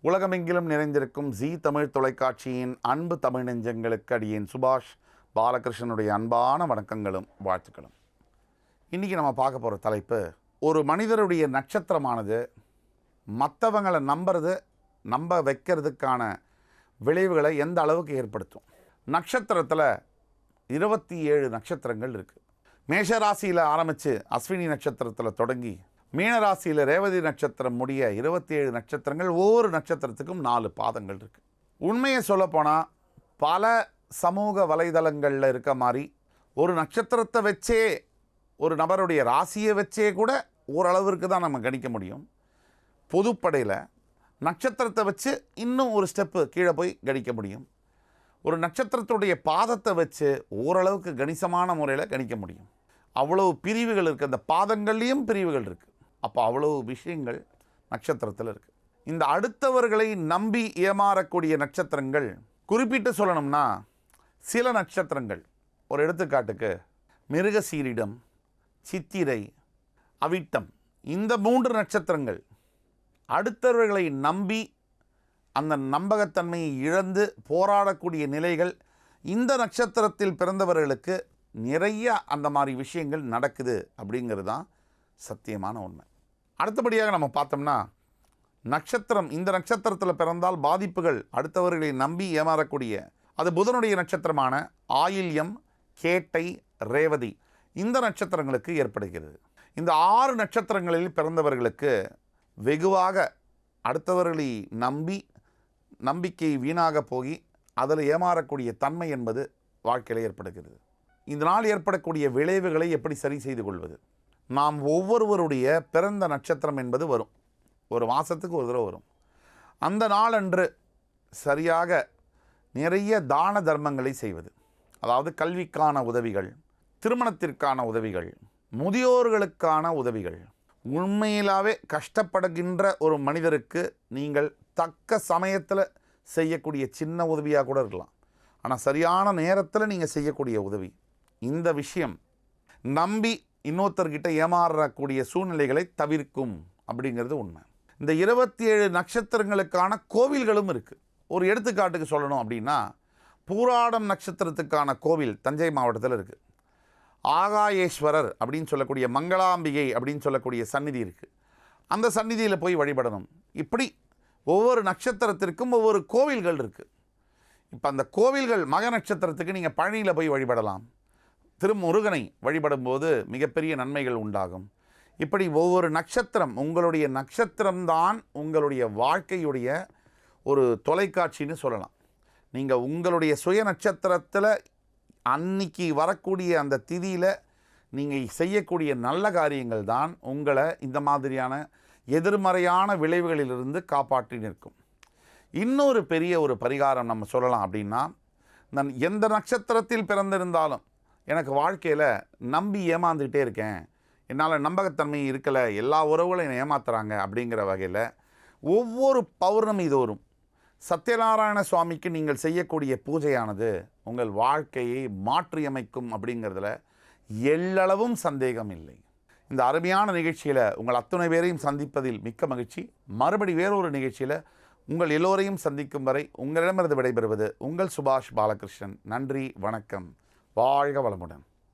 உலகமெங்கிலும் நிறைந்திருக்கும் ஜீ தமிழ் தொலைக்காட்சியின் அன்பு தமிழ் நெஞ்சங்களுக்கு அடியேன் சுபாஷ் பாலகிருஷ்ணனுடைய அன்பான வணக்கங்களும் வாழ்த்துக்களும். இன்றைக்கி நம்ம பார்க்க போகிற தலைப்பு, ஒரு மனிதருடைய நட்சத்திரமானது மற்றவங்களை நம்ப வைக்கிறதுக்கான விளைவுகளை எந்த அளவுக்கு ஏற்படுத்தும். நட்சத்திரத்தில் 27 நட்சத்திரங்கள் இருக்குது. மேஷராசியில் ஆரம்பித்து அஸ்வினி நட்சத்திரத்தில் தொடங்கி மீனராசியில் ரேவதி நட்சத்திரம் முடிய 27 நட்சத்திரங்கள். ஒவ்வொரு நட்சத்திரத்துக்கும் 4 பாதங்கள் இருக்குது. உண்மையை சொல்லப்போனால் பல சமூக வலைதளங்களில் இருக்க மாதிரி ஒரு நட்சத்திரத்தை வச்சே, ஒரு நபருடைய ராசியை வச்சே கூட ஓரளவிற்கு தான் நம்ம கணிக்க முடியும். பொதுப்படையில் நட்சத்திரத்தை வச்சு இன்னும் ஒரு ஸ்டெப்பு கீழே போய் கணிக்க முடியும். ஒரு நட்சத்திரத்துடைய பாதத்தை வச்சு ஓரளவுக்கு கணிசமான முறையில் கணிக்க முடியும். அவ்வளவு பிரிவுகள் இருக்குது. அந்த பாதங்கள்லேயும் பிரிவுகள் இருக்குது. அப்போ அவ்வளவு விஷயங்கள் நட்சத்திரத்தில் இருக்குது. இந்த அடுத்தவர்களை நம்பி ஏமாறக்கூடிய நட்சத்திரங்கள் குறிப்பிட்டு சொல்லணும்னா சில நட்சத்திரங்கள், ஒரு எடுத்துக்காட்டுக்கு மிருகசீரிடம், சித்திரை, அவிட்டம், இந்த 3 நட்சத்திரங்கள் அடுத்தவர்களை நம்பி அந்த நம்பகத்தன்மையை இழந்து போராடக்கூடிய நிலைகள் இந்த நட்சத்திரத்தில் பிறந்தவர்களுக்கு நிறைய அந்த மாதிரி விஷயங்கள் நடக்குது அப்படிங்கிறது தான் சத்தியமான உண்மை. அடுத்தபடியாக நம்ம பார்த்தோம்னா நட்சத்திரம், இந்த நட்சத்திரத்தில் பிறந்தால் பாதிப்புகள் அடுத்தவர்களை நம்பி ஏமாறக்கூடிய, அது புதனுடைய நட்சத்திரமான ஆயில்யம், கேட்டை, ரேவதி, இந்த நட்சத்திரங்களுக்கு ஏற்படுகிறது. இந்த 6 நட்சத்திரங்களில் பிறந்தவர்களுக்கு வெகுவாக அடுத்தவர்களை நம்பி நம்பிக்கை வீணாக போய் அதில் ஏமாறக்கூடிய தன்மை என்பது வாழ்க்கையில் ஏற்படுகிறது. இதனால் ஏற்படக்கூடிய விளைவுகளை எப்படி சரி செய்து கொள்வது? நாம் ஒவ்வொருவருடைய பிறந்த நட்சத்திரம் என்பது வரும், ஒரு மாதத்துக்கு ஒரு தடவை வரும். அந்த நாளன்று சரியாக நிறைய தான தர்மங்களை செய்வது, அதாவது கல்விக்கான உதவிகள், திருமணத்திற்கான உதவிகள், முதியோர்களுக்கான உதவிகள். உண்மையிலாவே கஷ்டப்படுகின்ற ஒரு மனிதருக்கு நீங்கள் தக்க சமயத்தில் செய்யக்கூடிய சின்ன உதவியாக கூட இருக்கலாம். ஆனால் சரியான நேரத்தில் நீங்கள் செய்யக்கூடிய உதவி, இந்த விஷயம் நம்பி இன்னொருத்தர்கிட்ட ஏமாறக்கூடிய சூழ்நிலைகளை தவிர்க்கும் அப்படிங்கிறது உண்மை. இந்த 27 நட்சத்திரங்களுக்கான கோவில்களும் இருக்குது. ஒரு எடுத்துக்காட்டுக்கு சொல்லணும் அப்படின்னா, பூராடம் நட்சத்திரத்துக்கான கோவில் தஞ்சை மாவட்டத்தில் இருக்குது. ஆகாயேஸ்வரர் அப்படின்னு சொல்லக்கூடிய, மங்களாம்பிகை அப்படின்னு சொல்லக்கூடிய சந்நிதி இருக்குது. அந்த சந்நிதியில் போய் வழிபடணும். இப்படி ஒவ்வொரு நட்சத்திரத்திற்கும் ஒவ்வொரு கோவில்கள் இருக்குது. இப்போ அந்த கோவில்கள், மக நட்சத்திரத்துக்கு நீங்கள் பழனியில் போய் வழிபடலாம். திருமுருகனை வழிபடும்போது மிகப்பெரிய நன்மைகள் உண்டாகும். இப்படி ஒவ்வொரு நட்சத்திரம், உங்களுடைய நட்சத்திரம்தான் உங்களுடைய வாழ்க்கையுடைய ஒரு தொலைக்காட்சின்னு சொல்லலாம். நீங்கள் உங்களுடைய சுய நட்சத்திரத்தில் அன்னைக்கு வரக்கூடிய அந்த திதியில் நீங்கள் செய்யக்கூடிய நல்ல காரியங்கள் தான் உங்களை இந்த மாதிரியான எதிர்மறையான விளைவுகளிலிருந்து காப்பாற்றி நிற்கும். இன்னொரு பெரிய ஒரு பரிகாரம் நம்ம சொல்லலாம் அப்படின்னா, நான் எந்த நட்சத்திரத்தில் பிறந்திருந்தாலும் எனக்கு வாழ்க்கையில் நம்பி ஏமாந்துக்கிட்டே இருக்கேன், என்னால் நம்பகத்தன்மை இருக்கலை, எல்லா உறவுகளும் என்னை ஏமாத்துறாங்க அப்படிங்கிற வகையில் ஒவ்வொரு பௌர்ணமி தோறும் சத்யநாராயண சுவாமிக்கு நீங்கள் செய்யக்கூடிய பூஜையானது உங்கள் வாழ்க்கையை மாற்றியமைக்கும் அப்படிங்கிறதுல எல்லளவும் சந்தேகம் இல்லை. இந்த அருமையான நிகழ்ச்சியில் உங்கள் அத்துணை பேரையும் சந்திப்பதில் மிக்க மகிழ்ச்சி. மறுபடி வேறொரு நிகழ்ச்சியில் உங்கள் எல்லோரையும் சந்திக்கும் வரை உங்களிடமிருந்து விடைபெறுவது உங்கள் சுபாஷ் பாலகிருஷ்ணன். நன்றி, வணக்கம், வாழ்க வளமுடன்.